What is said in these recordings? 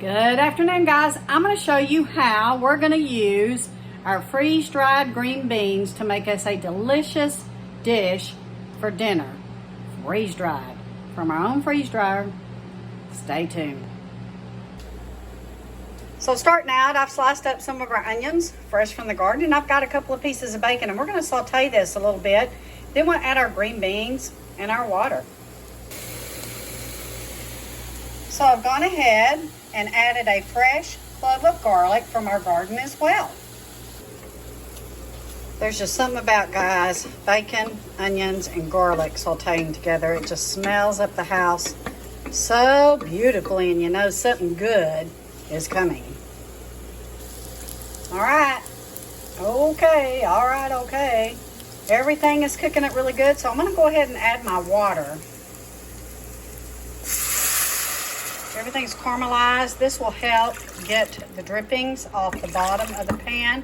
Good afternoon, guys. I'm going to show you how we're going to use our freeze-dried green beans to make us a delicious dish for dinner. Freeze-dried from our own freeze dryer. Stay tuned. So starting out, I've sliced up some of our onions fresh from the garden, and I've got a couple of pieces of bacon, and we're going to saute this a little bit. Then we'll add our green beans and our water. So I've gone ahead and added a fresh clove of garlic from our garden as well. There's just something about, guys, bacon, onions, and garlic sauteing together. It just smells up the house so beautifully, and you know something good is coming. All right. Okay. Everything is cooking up really good, so I'm gonna go ahead and add my water. Everything's caramelized. This will help get the drippings off the bottom of the pan.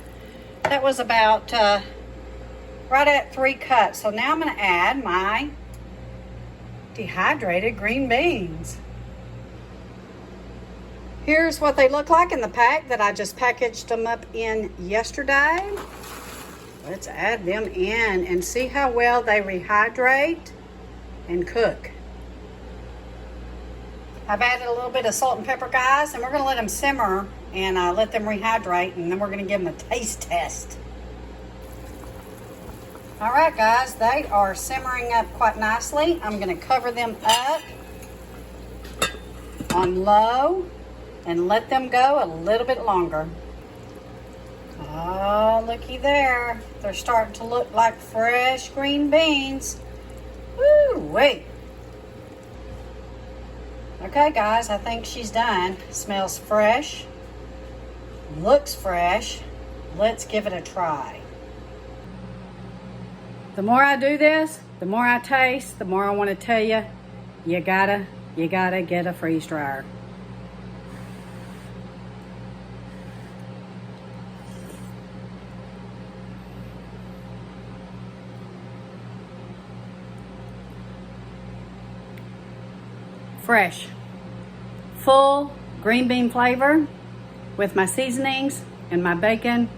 That was about right at 3 cups. So now I'm going to add my dehydrated green beans. Here's what they look like in the pack that I just packaged them up in yesterday. Let's add them in and see how well they rehydrate and cook. I've added a little bit of salt and pepper, guys, and we're going to let them simmer and let them rehydrate, and then we're going to give them a taste test. All right, guys, they are simmering up quite nicely. I'm going to cover them up on low and let them go a little bit longer. Oh, looky there. They're starting to look like fresh green beans. Woo, wait. Okay, guys, I think she's done. Smells fresh. Looks fresh. Let's give it a try. The more I do this, the more I taste, the more I want to tell you, you gotta get a freeze dryer. Fresh, full green bean flavor with my seasonings and my bacon.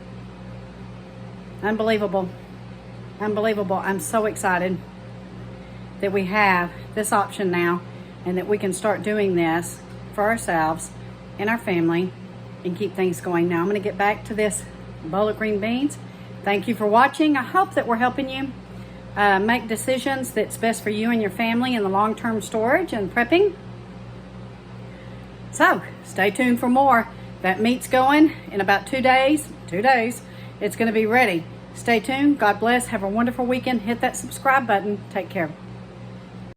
Unbelievable. I'm so excited that we have this option now and that we can start doing this for ourselves and our family and keep things going. Now I'm going to get back to this bowl of green beans. Thank you for watching. I hope that we're helping you make decisions that's best for you and your family in the long-term storage and prepping. So stay tuned for more. That meat's going in about 2 days. It's going to be ready. Stay tuned. God bless. Have a wonderful weekend. Hit that subscribe button. Take care.